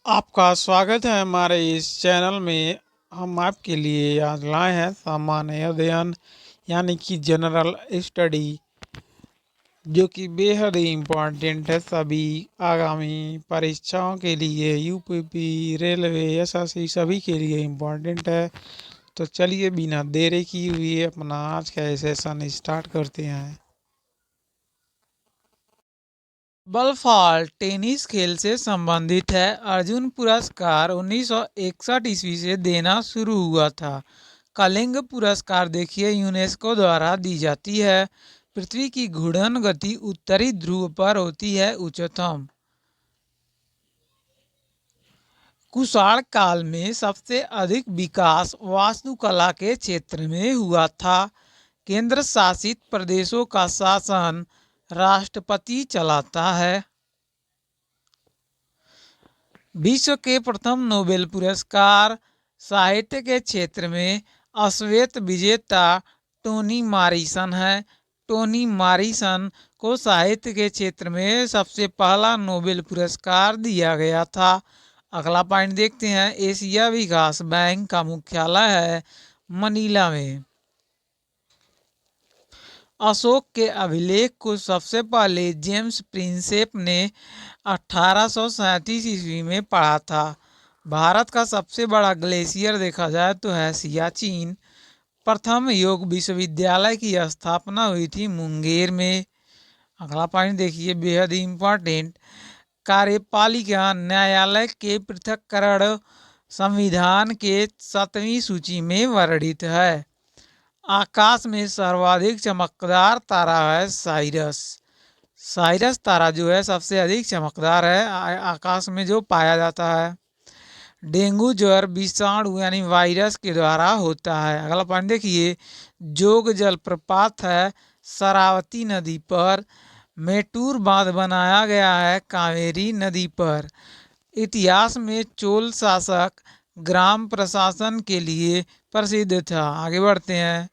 आपका स्वागत है हमारे इस चैनल में। हम आपके लिए आज लाए हैं सामान्य अध्ययन यानी कि जनरल स्टडी, जो कि बेहद ही इम्पोर्टेंट है सभी आगामी परीक्षाओं के लिए। यूपीपी, रेलवे, एसएससी सभी के लिए इम्पोर्टेंट है। तो चलिए बिना देरी की हुई अपना आज का सेशन स्टार्ट करते हैं। बलफॉल टेनिस खेल से संबंधित है। अर्जुन पुरस्कार 1961 ईस्वी से देना शुरू हुआ था। कलिंग पुरस्कार देखिए यूनेस्को द्वारा दी जाती है। पृथ्वी की घूर्णन गति उत्तरी ध्रुव पर होती है उच्चतम। कुषाण काल में सबसे अधिक विकास वास्तुकला के क्षेत्र में हुआ था। केंद्र शासित प्रदेशों का शासन राष्ट्रपति चलाता है। विश्व के प्रथम नोबेल पुरस्कार साहित्य के क्षेत्र में अश्वेत विजेता टोनी मॉरिसन है। टोनी मॉरिसन को साहित्य के क्षेत्र में सबसे पहला नोबेल पुरस्कार दिया गया था। अगला पॉइंट देखते हैं। एशिया विकास बैंक का मुख्यालय है मनीला में। अशोक के अभिलेख को सबसे पहले जेम्स प्रिंसेप ने 1837 ईस्वी में पढ़ा था। भारत का सबसे बड़ा ग्लेशियर देखा जाए तो है सियाचिन। प्रथम योग विश्वविद्यालय की स्थापना हुई थी मुंगेर में। अगला पॉइंट देखिए बेहद ही इम्पोर्टेंट। कार्यपालिका न्यायालय के पृथक्करण संविधान के 7वीं सूची में वर्णित है। आकाश में सर्वाधिक चमकदार तारा है साइरस। साइरस तारा जो है सबसे अधिक चमकदार है आकाश में जो पाया जाता है। डेंगू ज्वर विषाणु यानी वायरस के द्वारा होता है। अगला पॉइंट देखिए। जोग जलप्रपात है शरावती नदी पर। मेटूर बांध बनाया गया है कावेरी नदी पर। इतिहास में चोल शासक ग्राम प्रशासन के लिए प्रसिद्ध था। आगे बढ़ते हैं।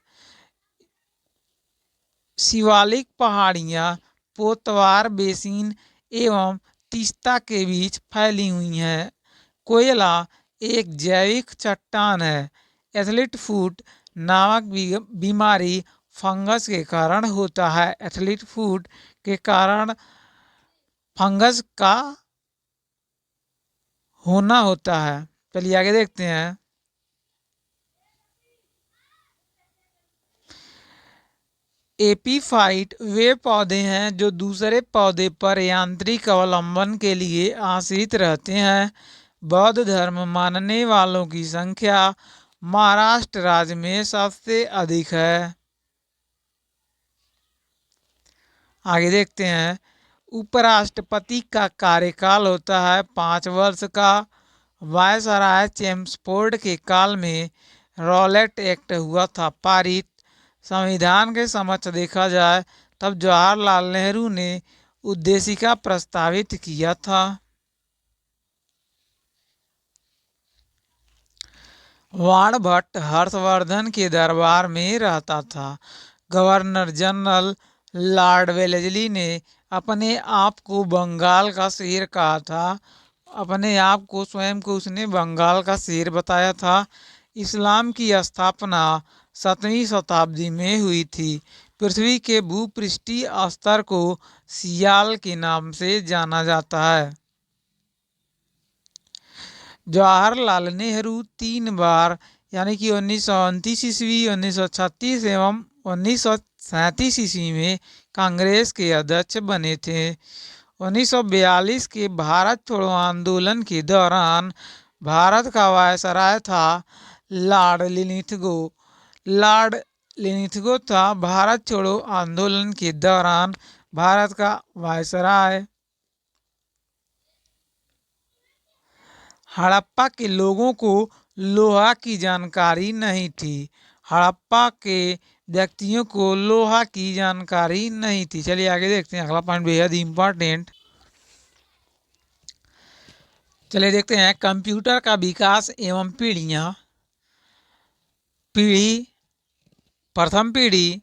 शिवालिक पहाड़ियाँ पोतवार बेसिन एवं तीस्ता के बीच फैली हुई हैं। कोयला एक जैविक चट्टान है। एथलीट फुट नामक बीमारी फंगस के कारण होता है। एथलीट फुट के कारण फंगस का होना होता है। चलिए आगे देखते हैं। एपीफाइट वे पौधे हैं जो दूसरे पौधे पर यांत्रिक अवलंबन के लिए आश्रित रहते हैं। बौद्ध धर्म मानने वालों की संख्या महाराष्ट्र राज्य में सबसे अधिक है। आगे देखते हैं। उपराष्ट्रपति का कार्यकाल होता है 5 वर्ष का। वायसराय चेम्सफोर्ड के काल में रॉलेट एक्ट हुआ था पारित। संविधान के समक्ष देखा जाए तब जवाहरलाल नेहरू ने उद्देशिका प्रस्तावित किया था। बाणभट्ट हर्षवर्धन के दरबार में रहता था। गवर्नर जनरल लॉर्ड वेलेस्ली ने अपने आप को बंगाल का शेर कहा था। अपने आप को स्वयं को उसने बंगाल का शेर बताया था। इस्लाम की स्थापना 7वीं शताब्दी में हुई थी। पृथ्वी के भूपृष्ठीय स्तर को सियाल के नाम से जाना जाता है। जवाहरलाल नेहरू 3 बार यानी कि 1929 ईस्वी, 1936 एवं 1937 ईस्वी में कांग्रेस के अध्यक्ष बने थे। 1942 के भारत छोड़ो आंदोलन के दौरान भारत का वायसराय था लॉर्ड लिनिथगो। लॉर्ड लिनिथगो था भारत छोड़ो आंदोलन के दौरान भारत का वायसराय। हड़प्पा के लोगों को लोहा की जानकारी नहीं थी। हड़प्पा के व्यक्तियों को लोहा की जानकारी नहीं थी। चलिए आगे देखते हैं। अगला पॉइंट बेहद इम्पोर्टेंट। चलिए देखते हैं। कंप्यूटर का विकास एवं पीढ़ियाँ। प्रथम पीढ़ी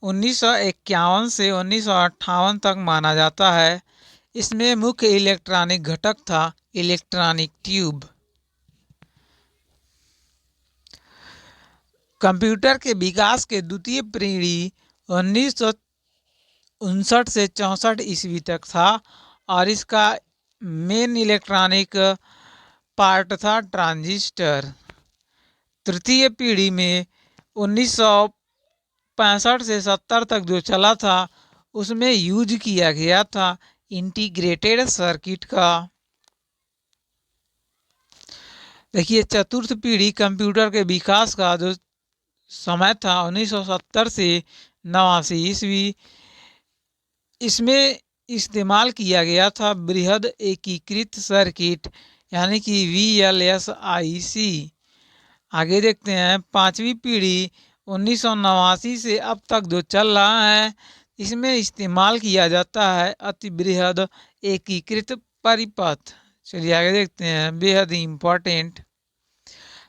1951 से 1958 तक माना जाता है। इसमें मुख्य इलेक्ट्रॉनिक घटक था इलेक्ट्रॉनिक ट्यूब। कंप्यूटर के विकास के द्वितीय पीढ़ी 1959 से 64 ईस्वी तक था और इसका मेन इलेक्ट्रॉनिक पार्ट था ट्रांजिस्टर। तृतीय पीढ़ी में 1965 से 70 तक जो चला था उसमें यूज किया गया था इंटीग्रेटेड सर्किट का। देखिए चतुर्थ पीढ़ी कंप्यूटर के विकास का जो समय था 1970 से 89 ईस्वी, इसमें इस्तेमाल किया गया था बृहद एकीकृत सर्किट यानी कि VLSIC। आगे देखते हैं पांचवी पीढ़ी 1989 से अब तक जो चल रहा है, इसमें इस्तेमाल किया जाता है अति बृहद एकीकृत परिपथ। चलिए आगे देखते हैं बेहद इम्पोर्टेंट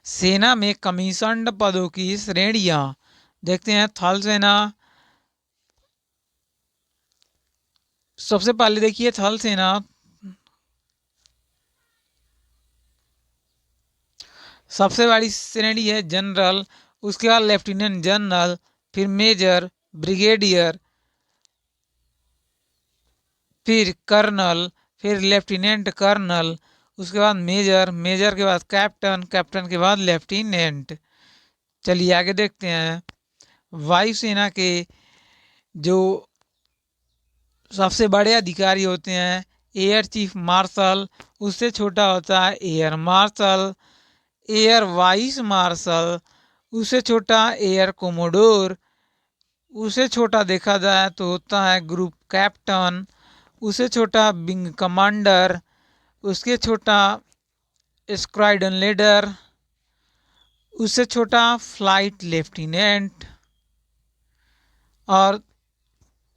सेना में कमीशन्ड पदों की श्रेणियां। देखते हैं थल सेना। सबसे पहले देखिए थल सेना सबसे बड़ी श्रेणी है जनरल, उसके बाद लेफ्टिनेंट जनरल, फिर मेजर, ब्रिगेडियर, फिर कर्नल, फिर लेफ्टिनेंट कर्नल, उसके बाद मेजर, मेजर के बाद कैप्टन, कैप्टन के बाद लेफ्टिनेंट। चलिए आगे देखते हैं वायुसेना के जो सबसे बड़े अधिकारी होते हैं एयर चीफ मार्शल, उससे छोटा होता है air marshal, air vice marshal, उससे छोटा एयर कोमोडोर, उससे छोटा देखा जाए तो होता है ग्रुप कैप्टन, उससे छोटा विंग कमांडर, उसके छोटा स्क्वाड्रन लीडर, उससे छोटा फ्लाइट लेफ्टिनेंट, और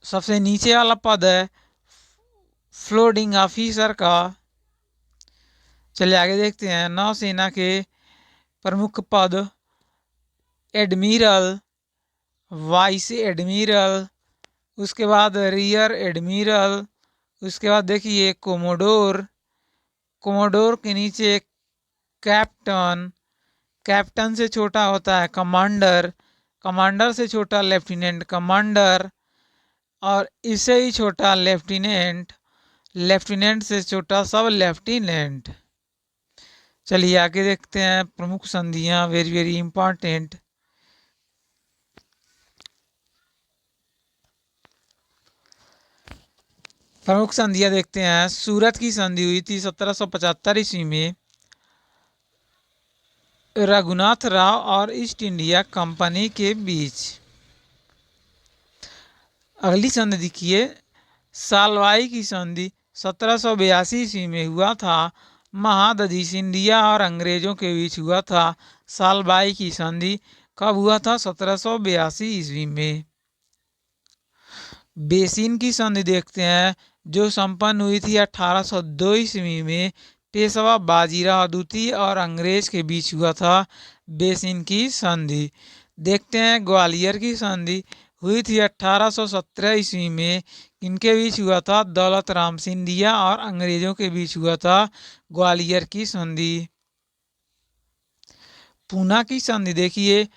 सबसे नीचे वाला पद है फ्लोटिंग ऑफिसर का। चलिए आगे देखते हैं नौसेना के प्रमुख पद एडमिरल, वाइस एडमिरल, उसके बाद रियर एडमिरल, उसके बाद देखिए कोमोडोर, कोमोडोर के नीचे कैप्टन, कैप्टन से छोटा होता है कमांडर, कमांडर से छोटा लेफ्टिनेंट कमांडर, और इससे ही छोटा लेफ्टिनेंट, लेफ्टिनेंट से छोटा सब लेफ्टिनेंट। चलिए आगे देखते हैं प्रमुख संधियां वेरी वेरी इंपॉर्टेंट। प्रमुख संधियां देखते हैं सूरत की संधि हुई थी 1775 ईस्वी में रघुनाथ राव और ईस्ट इंडिया कंपनी के बीच। अगली संधि देखिए सालवाई की संधि 1782 ईस्वी में हुआ था, महादजी सिंधिया और अंग्रेजों के बीच हुआ था। सालबाई की संधि कब हुआ था? 1782 ईस्वी में। बेसिन की संधि देखते हैं जो संपन्न हुई थी 1802 ईस्वी में, पेशवा बाजीराव द्वितीय और अंग्रेज के बीच हुआ था बेसिन की संधि। देखते हैं ग्वालियर की संधि हुई थी 1817 ईस्वी में, इनके बीच हुआ था दौलत राम सिंधिया और अंग्रेजों के बीच हुआ था ग्वालियर की संधि। पूना की संधि देखिए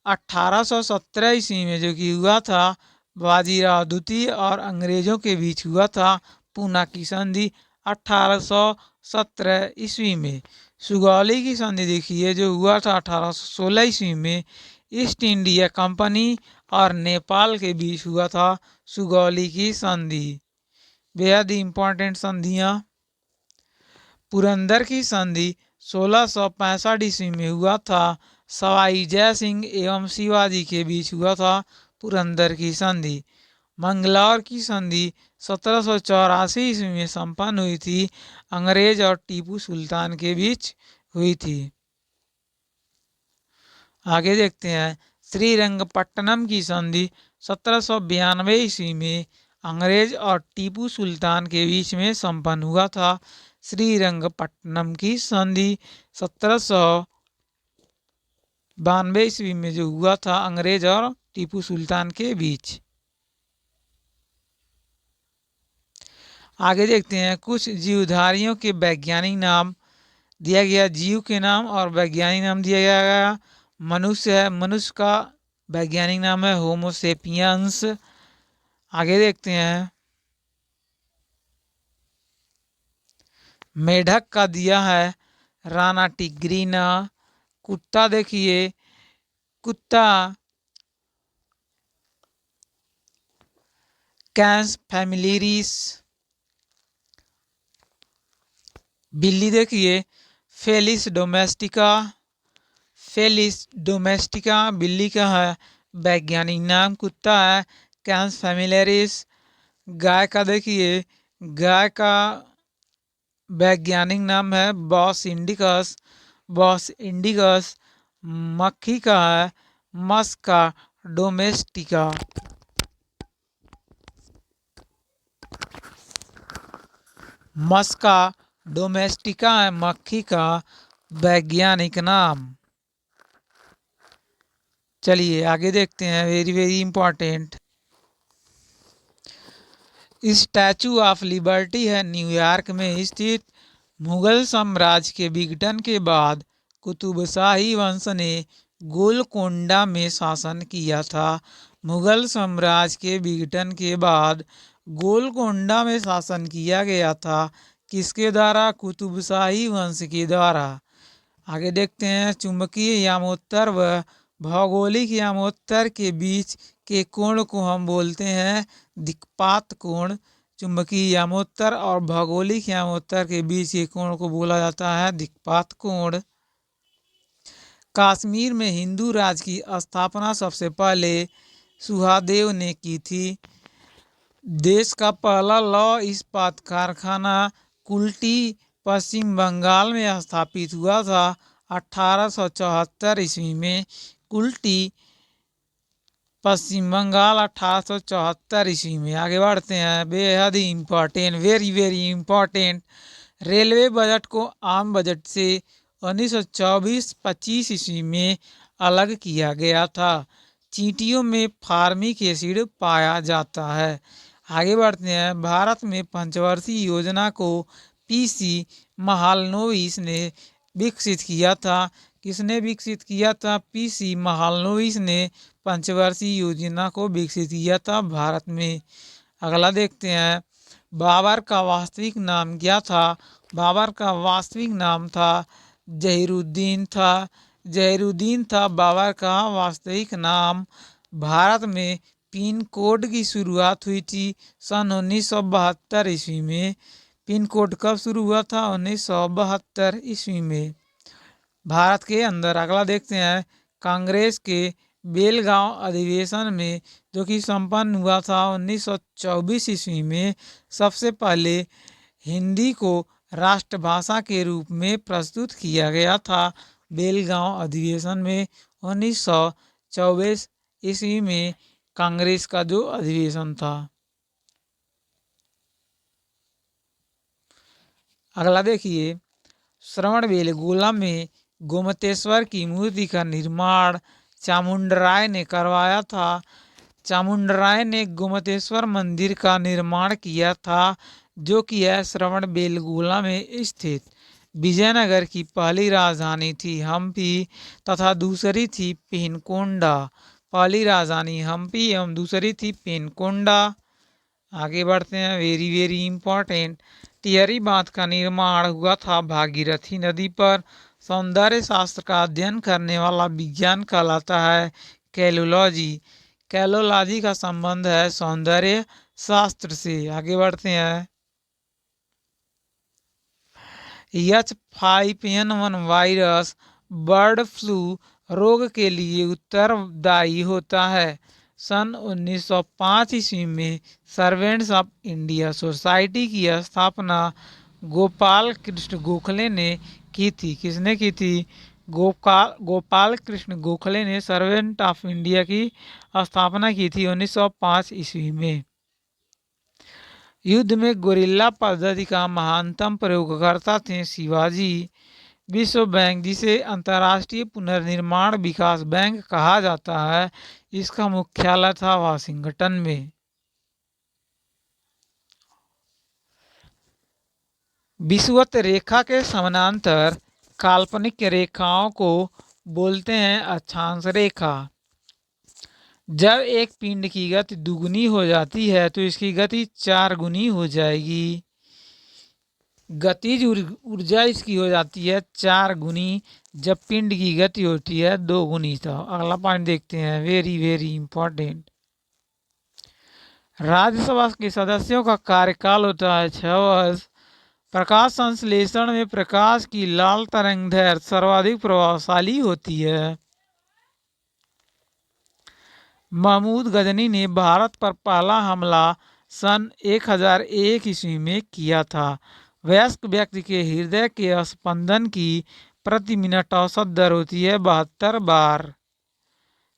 1817 ईस्वी में जो कि हुआ था बाजीराव द्वितीय और अंग्रेजों के बीच हुआ था पूना की संधि 1817 ईस्वी में। सुगौली की संधि देखिए जो हुआ था 1816 ईस्वी में, ईस्ट इंडिया कंपनी और नेपाल के बीच हुआ था सुगौली की संधि। बेहद इंपॉर्टेंट संधियां। पुरंदर की संधि 1665 ईस्वी में हुआ था, सवाई जय सिंह एवं शिवाजी के बीच हुआ था पुरंदर की संधि। मंगलौर की संधि 1784 ईस्वी में संपन्न हुई थी, अंग्रेज और टीपू सुल्तान के बीच हुई थी। आगे देखते हैं श्रीरंगपट्टनम की संधि 1792 ईस्वी में अंग्रेज और टीपू सुल्तान के बीच में संपन्न हुआ था। श्रीरंगपट्टनम की संधि 1792 ईस्वी में जो हुआ था अंग्रेज और टीपू सुल्तान के बीच। आगे देखते हैं कुछ जीवधारियों के वैज्ञानिक नाम दिया गया। जीव के नाम और वैज्ञानिक नाम दिया गया। मनुष्य है, मनुष्य का वैज्ञानिक नाम है होमोसेपियंस। आगे देखते हैं मेढक का दिया है राना टिग्रीना। कुत्ता देखिए, कुत्ता कैंस फैमिलीरिस। बिल्ली देखिए फेलिस डोमेस्टिका। फेलिस डोमेस्टिका बिल्ली का है वैज्ञानिक नाम। कुत्ता है कैंस फैमिलियरिस। गाय का देखिए, गाय का वैज्ञानिक नाम है बॉस इंडिकस। Bos indicus. मक्खी का है मस्का डोमेस्टिका। मस्का डोमेस्टिका है मक्खी का वैज्ञानिक नाम। चलिए आगे देखते हैं, very very important. Statue of liberty है न्यूयॉर्क में स्थित। मुगल साम्राज्य के विघटन के बाद कुतुबशाही वंश ने गोलकोंडा में शासन किया था। मुगल साम्राज्य के विघटन के बाद गोलकोंडा में शासन किया गया था। किसके द्वारा? कुतुबशाही वंश के द्वारा। आगे देखते हैं चुंबकीय यामोत्तर व भौगोलिक यामोत्तर के बीच के कोण को हम बोलते हैं दिक्पात कोण। चुंबकीय यामोत्तर और भौगोलिक यामोत्तर के बीच के कोण को बोला जाता है दिक्पात कोण। कश्मीर में हिंदू राज की स्थापना सबसे पहले सुहादेव ने की थी। देश का पहला लौह इस्पात कारखाना कुल्टी पश्चिम बंगाल में स्थापित हुआ था 1874 ईस्वी में। कुल्टी पश्चिम बंगाल 1874 ईस्वी में। आगे बढ़ते हैं, बेहद ही important, very very important. Railway budget को आम बजट से 1924-25 ईस्वी में अलग किया गया था। चींटियों में फार्मिक एसिड पाया जाता है। आगे बढ़ते हैं, भारत में पंचवर्षीय योजना को पीसी महालनोबिस ने विकसित किया था। किसने विकसित किया था? पीसी महालनोबिस ने पंचवर्षीय योजना को विकसित किया था भारत में। अगला देखते हैं, बाबर का वास्तविक नाम क्या था? बाबर का वास्तविक नाम था जहीरुद्दीन था। जहीरुद्दीन था बाबर का वास्तविक नाम। भारत में पिन कोड की शुरुआत हुई थी सन 1972 ईस्वी में। पिन कोड कब शुरू हुआ था? 1972 ईस्वी में भारत के अंदर। अगला देखते हैं, कांग्रेस के बेलगांव अधिवेशन में जो कि संपन्न हुआ था 1924 ईस्वी में, सबसे पहले हिंदी को राष्ट्रभाषा के रूप में प्रस्तुत किया गया था। बेलगांव अधिवेशन में 1924 ईस्वी में कांग्रेस का जो अधिवेशन था। अगला देखिए, श्रवणबेलगोला में गोमतेश्वर की मूर्ति का निर्माण चामुंडराय ने करवाया था। चामुंडराय ने गोमतेश्वर मंदिर का निर्माण किया था जो कि है श्रवणबेलगोला में स्थित। विजयनगर की पहली राजधानी थी हम्पी तथा दूसरी थी पेनकोंडा। पहली राजधानी हम्पी एवं दूसरी थी पेनकोंडा। आगे बढ़ते हैं, वेरी वेरी इंपॉर्टेंट। टिहरी बांध का निर्माण हुआ था भागीरथी नदी पर। सौंदर्य शास्त्र का अध्ययन करने वाला विज्ञान कहलाता है कैलोलॉजी। कैलोलॉजी का संबंध है सौंदर्य शास्त्र से। आगे बढ़ते हैं, H5N1 वायरस बर्ड फ्लू रोग के लिए उत्तरदायी होता है। सन 1905 ईस्वी में सर्वेंट्स ऑफ इंडिया सोसाइटी की स्थापना गोपाल कृष्ण गोखले ने की थी। किसने की थी? गोपाल कृष्ण गोखले ने सर्वेंट ऑफ इंडिया की स्थापना की थी 1905 ईस्वी में। युद्ध में गोरिल्ला पद्धति का महानतम प्रयोगकर्ता थे शिवाजी। विश्व बैंक, जिसे अंतर्राष्ट्रीय पुनर्निर्माण विकास बैंक कहा जाता है, इसका मुख्यालय था वाशिंगटन में। विषुवत रेखा के समानांतर काल्पनिक रेखाओं को बोलते हैं अक्षांश रेखा। जब एक पिंड की गति दुगुनी हो जाती है तो इसकी गति 4 गुनी हो जाएगी। गतिज ऊर्जा इसकी हो जाती है 4 गुनी जब पिंड की गति होती है 2 गुनी। तो अगला पॉइंट देखते हैं, वेरी वेरी इंपॉर्टेंट। राज्यसभा के सदस्यों का कार्यकाल होता है 6 वर्ष। प्रकाश संश्लेषण में प्रकाश की लाल तरंगदैर्घ्य सर्वाधिक प्रभावशाली होती है। महमूद गजनी ने भारत पर पहला हमला सन 1001 ईस्वी में किया था। वयस्क व्यक्ति के हृदय के स्पंदन की प्रति मिनट औसत दर होती है 72 बार।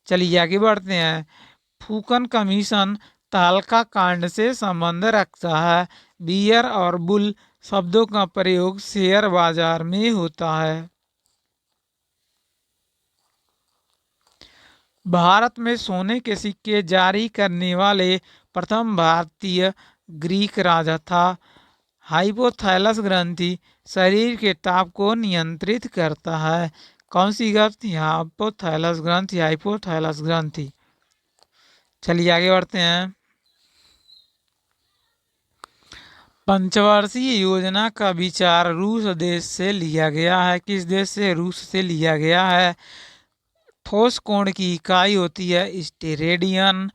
चलिए आगे बढ़ते हैं। फूकन कमीशन तालका कांड से संबंध रखता है। बियर और बुल शब्दों का प्रयोग शेयर बाजार में होता है। भारत में सोने के सिक्के जारी करने वाले प्रथम भारतीय ग्रीक राजा था। हाइपोथैलस ग्रंथि शरीर के ताप को नियंत्रित करता है। कौन सी ग्रंथि? हाइपोथैलस ग्रंथि, हाइपोथैलस ग्रंथि। चलिए आगे बढ़ते हैं। पंचवर्षीय योजना का विचार रूस देश से लिया गया है। किस देश से? रूस से लिया गया है। ठोस कोण की इकाई होती है स्टेरेडियन।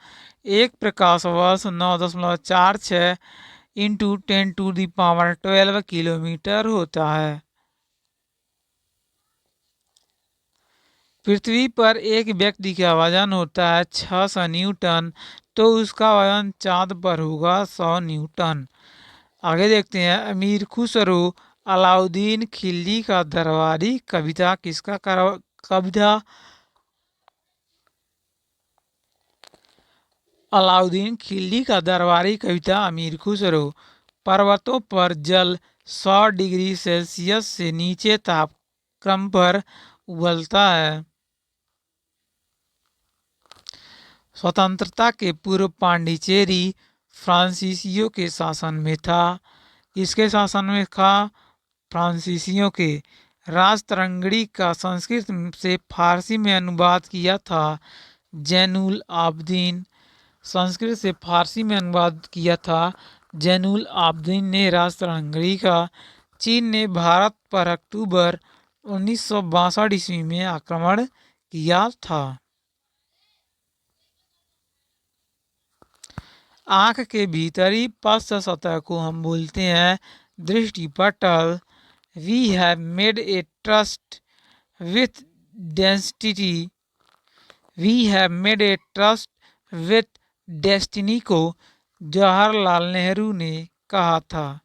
एक प्रकाश वर्ष 9.46 इंटू 10⁻12 किलोमीटर होता है। पृथ्वी पर एक व्यक्ति का वजन होता है 600 न्यूटन, तो उसका वजन चांद पर होगा 100 न्यूटन। आगे देखते हैं। अमीर खुसरो अलाउद्दीन खिलजी का दरबारी कविता किसका कविता? अलाउद्दीन खिलजी का दरबारी कविता अमीर खुसरो। पर्वतों पर जल 100 डिग्री सेल्सियस से नीचे तापक्रम पर उबलता है। स्वतंत्रता के पूर्व पांडिचेरी फ्रांसीसियों के शासन में था। किसके शासन में था? फ्रांसीसियों के। राजतरंगिणी का संस्कृत से फारसी में अनुवाद किया था जैनुल आबदीन। संस्कृत से फारसी में अनुवाद किया था जैनुल आबदीन ने राजतरंगिणी का। चीन ने भारत पर अक्टूबर 1962 ईस्वी में आक्रमण किया था। आंख के भीतरी पश्च सतह को हम बोलते हैं दृष्टिपटल। We have made a trust with density. We have made a trust with destiny को जवाहरलाल नेहरू ने कहा था।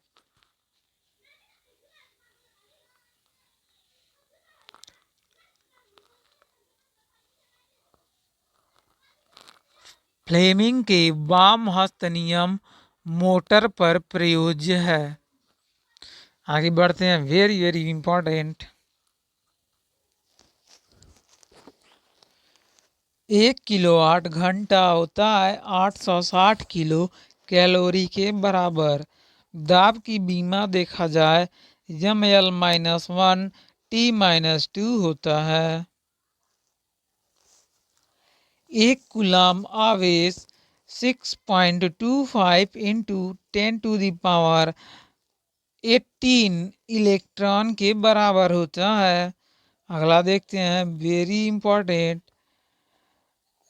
फ्लेमिंग के वाम हस्त नियम मोटर पर प्रयोज्य है। आगे बढ़ते हैं। Very very important. 1 किलोवाट घंटा होता है 860 किलो कैलोरी के बराबर। दाब की बीमा देखा जाए ml-1 T-2 होता है। 1 कूलम आवेश 6.25 इंटू 10⁻18 इलेक्ट्रॉन के बराबर होता है। अगला देखते हैं। Very important.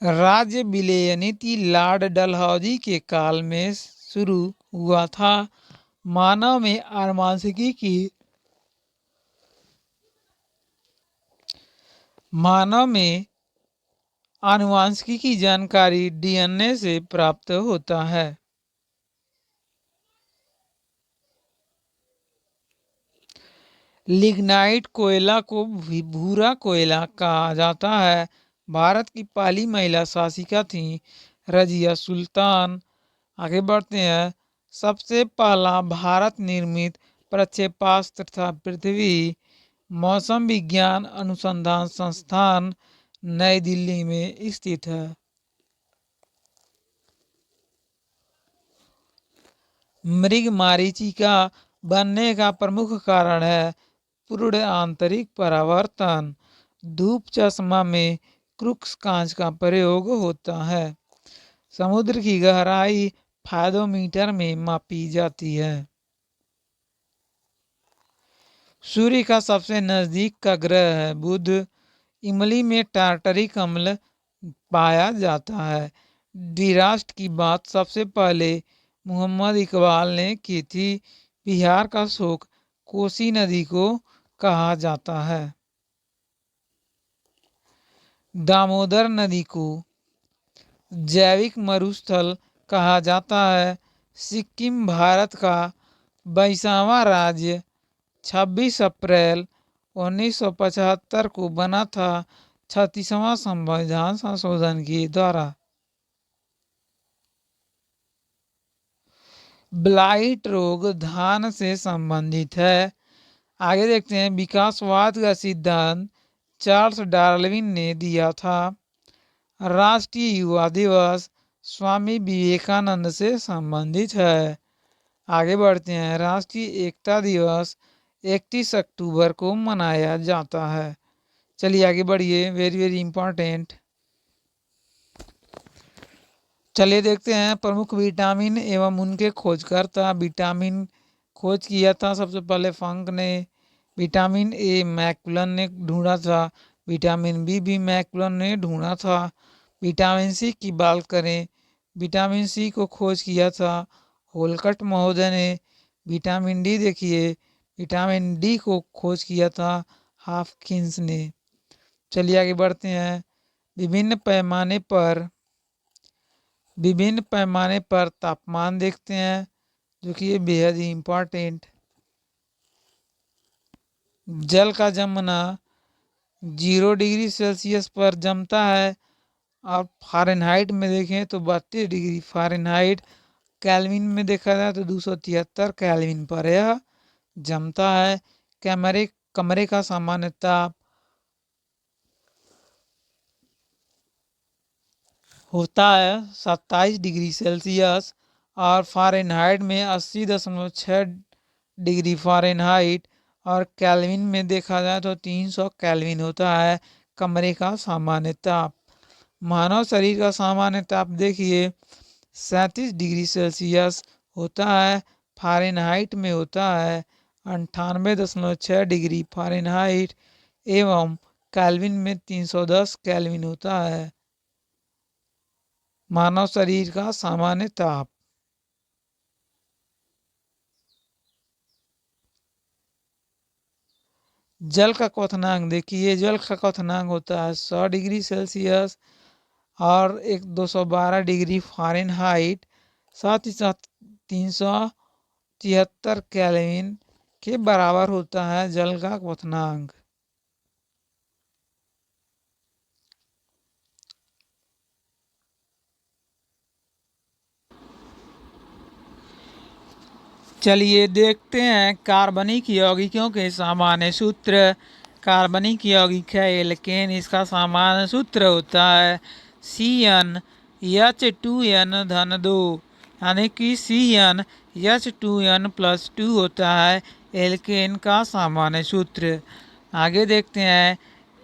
राज्य विलय नीति लॉर्ड डलहौजी के काल में शुरू हुआ था। मानव में आनुवांशिकी की जानकारी डीएनए से प्राप्त होता है। लिग्नाइट कोयला को भूरा कोयला कहा जाता है। भारत की पहली महिला शासिका थी रजिया सुल्तान। आगे बढ़ते हैं। सबसे पहला भारत निर्मित प्रक्षेपास्त्र था पृथ्वी। मौसम विज्ञान अनुसंधान संस्थान नई दिल्ली में स्थित है। मृग मारीचिका बनने का प्रमुख कारण है पूर्ण आंतरिक परावर्तन। धूप चश्मा में क्रूक्स कांच का प्रयोग होता है। समुद्र की गहराई फायदोमीटर में मापी जाती है। सूर्य का सबसे नजदीक का ग्रह है बुध। इमली में टार्टरिक अम्ल पाया जाता है। द्विराष्ट्र की बात सबसे पहले मोहम्मद इकबाल ने की थी। बिहार का शोक कोसी नदी को कहा जाता है। दामोदर नदी को जैविक मरुस्थल कहा जाता है। सिक्किम भारत का 22वां राज्य 26 अप्रैल 1975 को बना था 36वां संविधान संशोधन के द्वारा। ब्लाइट रोग धान से संबंधित है। आगे देखते हैं विकासवाद का सिद्धांत चार्ल्स डार्विन ने दिया था। राष्ट्रीय युवा दिवस स्वामी विवेकानंद से संबंधित है। आगे बढ़ते हैं राष्ट्रीय एकता दिवस 31 अक्टूबर को मनाया जाता है। चलिए आगे बढ़िए, वेरी वेरी इंपॉर्टेंट। चलिए देखते हैं प्रमुख विटामिन एवं उनके खोजकर्ता। विटामिन खोज किया था सबसे पहले फंक ने। विटामिन ए मैकुलन ने ढूंढा था। विटामिन बी भी मैकुलन ने ढूंढा था। विटामिन सी की बात करें, विटामिन सी को खोज किया था होलकट महोदय ने। विटामिन डी देखिए, विटामिन डी को खोज किया था हाफकिंस ने। चलिए आगे बढ़ते हैं विभिन्न पैमाने पर तापमान देखते हैं, जो कि ये बेहद ही इम्पोर्टेंट। जल का जमना 0 डिग्री सेल्सियस पर जमता है और फ़ारेनहाइट में देखें तो 32 डिग्री फ़ारेनहाइट। केल्विन में देखा जाए तो 273 केल्विन पर यह जमता है। कमरे का सामान्य ताप होता है 27 डिग्री सेल्सियस और फ़ारेनहाइट में 80.6 डिग्री फ़ारेनहाइट और केल्विन में देखा जाए तो 300 केल्विन होता है कमरे का सामान्य ताप। मानव शरीर का सामान्य ताप देखिए 37 डिग्री सेल्सियस होता है, फ़ारेनहाइट में होता है 98.6 डिग्री फ़ारेनहाइट एवं केल्विन में 310 केल्विन होता है मानव शरीर का सामान्य ताप। जल का क्वथनांक देखिए, जल का क्वथनांक होता है 100 डिग्री सेल्सियस और 212 डिग्री फ़ारेनहाइट, साथ ही साथ 373 केल्विन के बराबर होता है जल का क्वथनांक। चलिए देखते हैं कार्बनिक यौगिकों के सामान्य सूत्र। कार्बनिक यौगिक है एल्केन, इसका सामान्य सूत्र होता है CnH2n-2 यानी कि CnH2n+2 होता है एल्केन का सामान्य सूत्र। आगे देखते हैं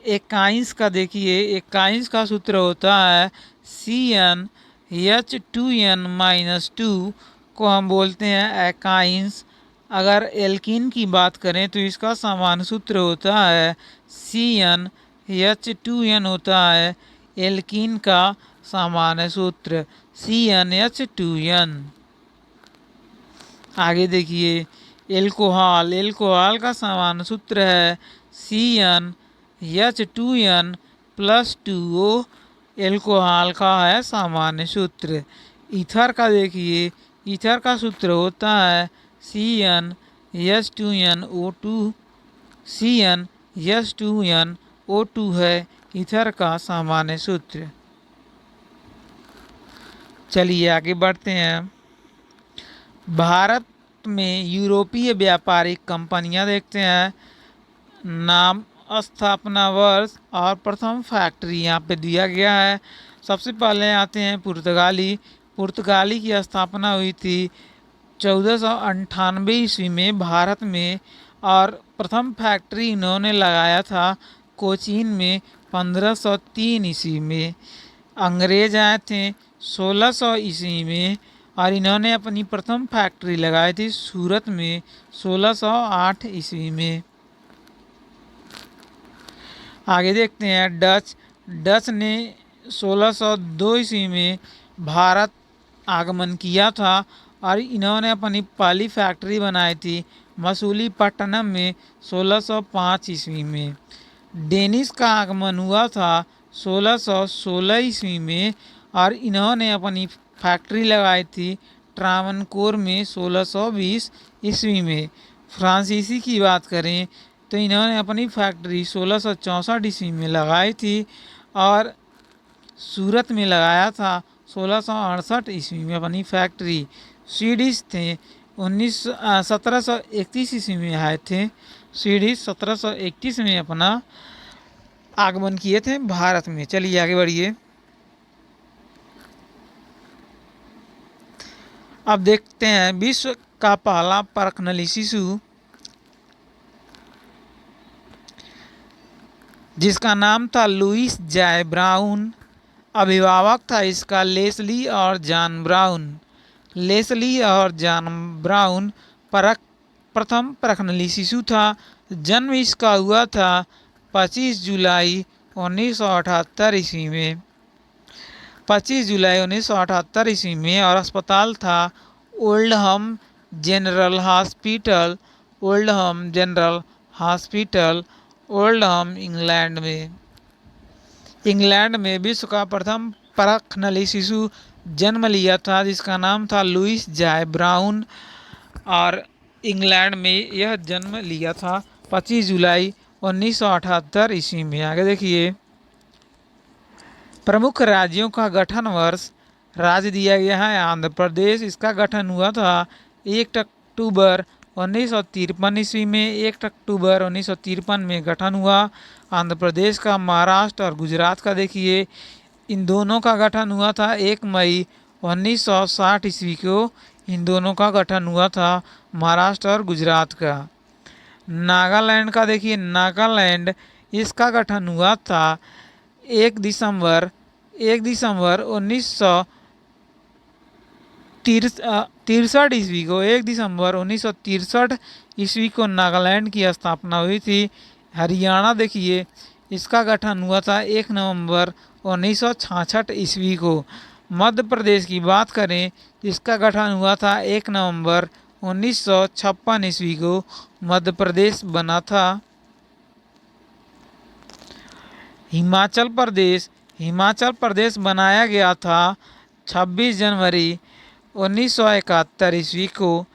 एकाइंस का देखिए, एकाइंस का सूत्र होता है CnH2n-2 को हम बोलते हैं एकाइंस। अगर एल्कीन की बात करें तो इसका सामान्य सूत्र होता है CnH2n होता है एल्कीन का सामान्य सूत्र CnH2n। आगे देखिए एल्कोहल, एल्कोहल का सामान्य सूत्र है CnH2n+2O एल्कोहल का है सामान्य सूत्र। ईथर का देखिए, ईथर का सूत्र होता है CnH2nO2, CnH2nO2 है ईथर का सामान्य सूत्र। चलिए आगे बढ़ते हैं भारत में यूरोपीय व्यापारिक कंपनियां देखते हैं। नाम, स्थापना वर्ष और प्रथम फैक्ट्री यहाँ पे दिया गया है। सबसे पहले आते हैं पुर्तगाली। पुर्तगाली की स्थापना हुई थी 1498 ईस्वी में भारत में और प्रथम फैक्ट्री इन्होंने लगाया था कोचीन में 1503 ईस्वी में। अंग्रेज आए थे 1600 ईस्वी में और इन्होंने अपनी प्रथम फैक्ट्री लगाई थी सूरत में 1608 ईस्वी में। आगे देखते हैं डच। डच ने 1602 ईस्वी में भारत आगमन किया था और इन्होंने अपनी पहली फैक्ट्री बनाई थी मसूलीपट्टनम में 1605 ईस्वी में। डेनिश का आगमन हुआ था 1616 ईस्वी में और इन्होंने अपनी फैक्ट्री लगाई थी ट्रावनकोर में 1620 ईस्वी में। फ्रांसीसी की बात करें तो इन्होंने अपनी फैक्ट्री 1664 ईस्वी में लगाई थी और सूरत में लगाया था 1668 ईस्वी में अपनी फैक्ट्री। स्वीडिश थे 1731 ईस्वी में आए थे। स्वीडिश 1731 में अपना आगमन किए थे भारत में। चलिए आगे बढ़िए। अब देखते हैं विश्व का पहला परखनली शिशु जिसका नाम था लुइस जॉय ब्राउन। अभिभावक था इसका लेस्ली और जॉन ब्राउन। लेस्ली और जॉन ब्राउन प्रथम परखनली शिशु था। जन्म इसका हुआ था 25 जुलाई 1978 ईस्वी में। 25 जुलाई 1978 ईस्वी में और अस्पताल था Oldham general hospital. Oldham general hospital Oldham England में। इंग्लैंड में विश्व का प्रथम परखनली शिशु जन्म लिया था जिसका नाम था लुइस जॉय ब्राउन और इंग्लैंड में यह जन्म लिया था 25 जुलाई 1978 ईस्वी में। आगे देखिए प्रमुख राज्यों का गठन वर्ष। राज्य दिया गया है आंध्र प्रदेश। इसका गठन हुआ था 1 अक्टूबर 1953 ईस्वी में। 1 अक्टूबर 1953 में गठन हुआ आंध्र प्रदेश का। महाराष्ट्र और गुजरात का देखिए इन दोनों का गठन हुआ था 1 मई 1960 ईस्वी को। इन दोनों का गठन हुआ था महाराष्ट्र और गुजरात का। नागालैंड का देखिए नागालैंड इसका गठन हुआ था 1 दिसंबर 1963 ईस्वी को। 1 दिसंबर 1963 ईस्वी को नागालैंड की स्थापना हुई थी। हरियाणा देखिए इसका गठन हुआ था 1 नवंबर 1966 ईस्वी को। मध्य प्रदेश की बात करें इसका गठन हुआ था 1 नवंबर 1956 ईस्वी को मध्य प्रदेश बना था। हिमाचल प्रदेश बनाया गया था 26 जनवरी 1971 ईस्वी को।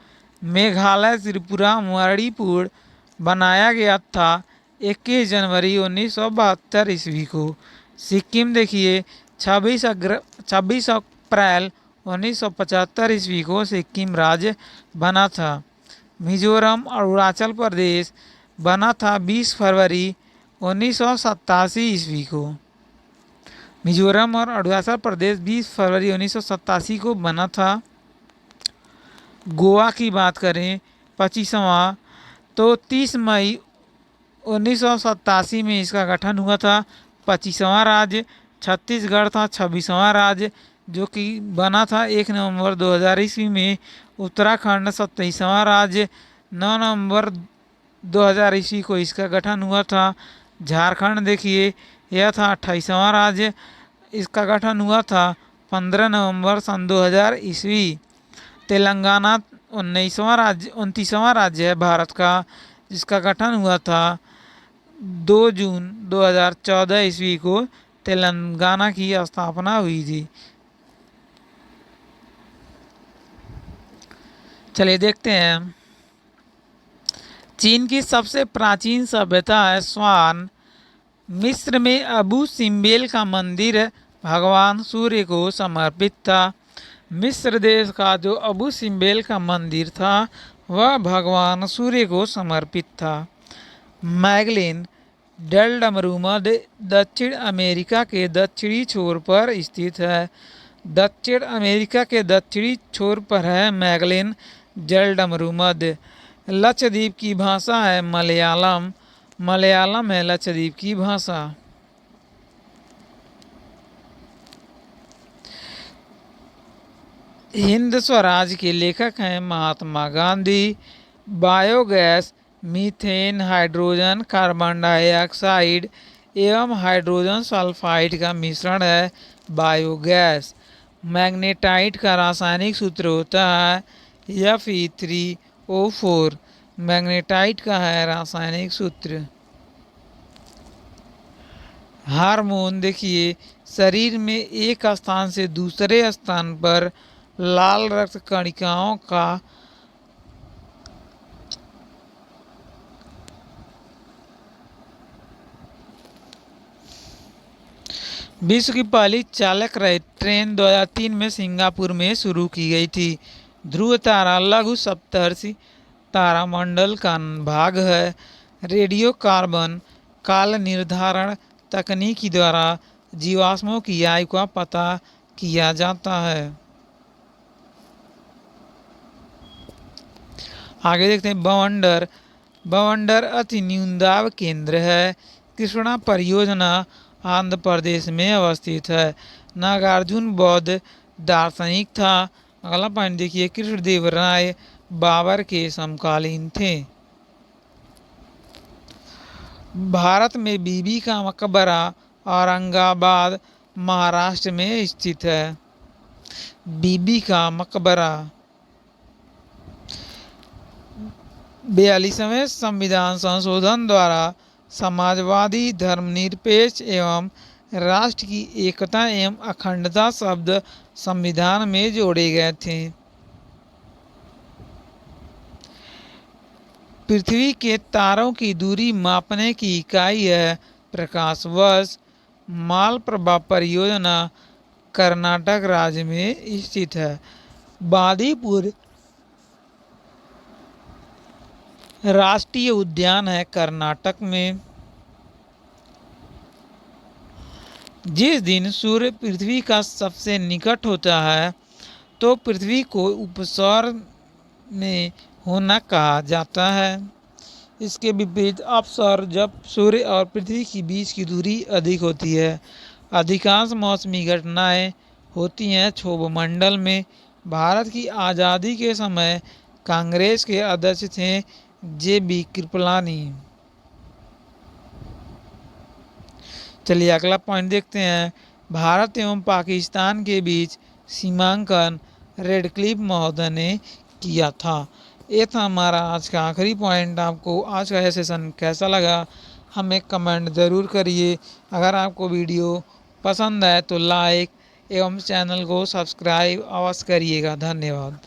मेघालय त्रिपुरा मणिपुर बनाया गया था 21 जनवरी 1972 ईस्वी को। सिक्किम देखिए 26 अप्रैल 1975 ईस्वी को सिक्किम राज्य बना था। मिजोरम और अरुणाचल प्रदेश बना था 20 फरवरी 1987 ईस्वी को। मिजोरम और अरुणाचल प्रदेश 20 फरवरी 1987 को बना था। गोवा की बात करें 25वां तो 30 मई 1987 में इसका गठन हुआ था। 25वां राज्य। छत्तीसगढ़ था 26वां राज्य जो कि बना था 1 नवंबर 2000 ईस्वी में। उत्तराखंड 27वां राज्य 9 नवंबर 2000 ईस्वी को इसका गठन हुआ था। झारखंड देखिए यह था 28वां राज्य। इसका गठन हुआ था 15 नवंबर सन 2000 ईस्वी। तेलंगाना 29वां राज्य है भारत का जिसका गठन हुआ था 2 जून 2014 ईस्वी को तेलंगाना की स्थापना हुई थी। चलिए देखते हैं चीन की सबसे प्राचीन सभ्यता है स्वान। मिस्र में अबू सिम्बेल का मंदिर भगवान सूर्य को समर्पित था। मिस्र देश का जो अबू सिम्बेल का मंदिर था वह भगवान सूर्य को समर्पित था। मैगलिन डेल्डमरूमा दक्षिण अमेरिका के दक्षिणी छोर पर स्थित है। दक्षिण अमेरिका के दक्षिणी छोर पर है मैगलिन जल डमरू मध्य। लक्षद्वीप की भाषा है मलयालम। मलयालम है लक्षद्वीप की भाषा। हिंद स्वराज के लेखक हैं Mahatma Gandhi. Biogas methane, hydrogen, carbon dioxide एवं हाइड्रोजन सल्फाइड का मिश्रण है बायोगैस। मैग्नेटाइट का रासायनिक सूत्र होता है Fe3O4। मैग्नेटाइट का है रासायनिक सूत्र। हार्मोन देखिए, शरीर में एक स्थान से दूसरे स्थान पर लाल रक्त कणिकाओं का विश्व की पहली चालक रहित ट्रेन 2003 में सिंगापुर में शुरू की गई थी। ध्रुव तारा लघु सप्तर्षि तारामंडल का भाग है। रेडियो कार्बन काल निर्धारण तकनीकी द्वारा जीवाश्मों की आयु का पता किया जाता है। आगे देखते हैं बवंडर। बवंडर अति न्यूनदाब केंद्र है। कृष्णा परियोजना आंध्र प्रदेश में अवस्थित है। नागार्जुन बौद्ध दार्शनिक था। अगला पॉइंट देखिए, कृष्णदेव राय बाबर के समकालीन थे। भारत में बीबी का मकबरा औरंगाबाद महाराष्ट्र में स्थित है। बीबी का मकबरा 42वें संविधान संशोधन द्वारा समाजवादी, धर्मनिरपेक्ष एवं राष्ट्र की एकता एवं अखंडता शब्द संविधान में जोड़े गए थे। पृथ्वी के तारों की दूरी मापने की इकाई है प्रकाश वर्ष। मालप्रभा परियोजना कर्नाटक राज्य में स्थित है। बांदीपुर राष्ट्रीय उद्यान है कर्नाटक में। जिस दिन सूर्य पृथ्वी का सबसे निकट होता है तो पृथ्वी को उपसौर में होना कहा जाता है। इसके विपरीत अपसौर जब सूर्य और पृथ्वी के बीच की दूरी अधिक होती है। अधिकांश मौसमी घटनाएं होती हैं क्षोभ मंडल में। भारत की आज़ादी के समय कांग्रेस के अध्यक्ष थे JB कृपलानी। चलिए अगला पॉइंट देखते हैं। भारत एवं पाकिस्तान के बीच सीमांकन रेडक्लिफ महोदय ने किया था। ये था हमारा आज का आखिरी पॉइंट। आपको आज का यह सेशन कैसा लगा हमें कमेंट ज़रूर करिए। अगर आपको वीडियो पसंद आए तो लाइक एवं चैनल को सब्सक्राइब अवश्य करिएगा। धन्यवाद।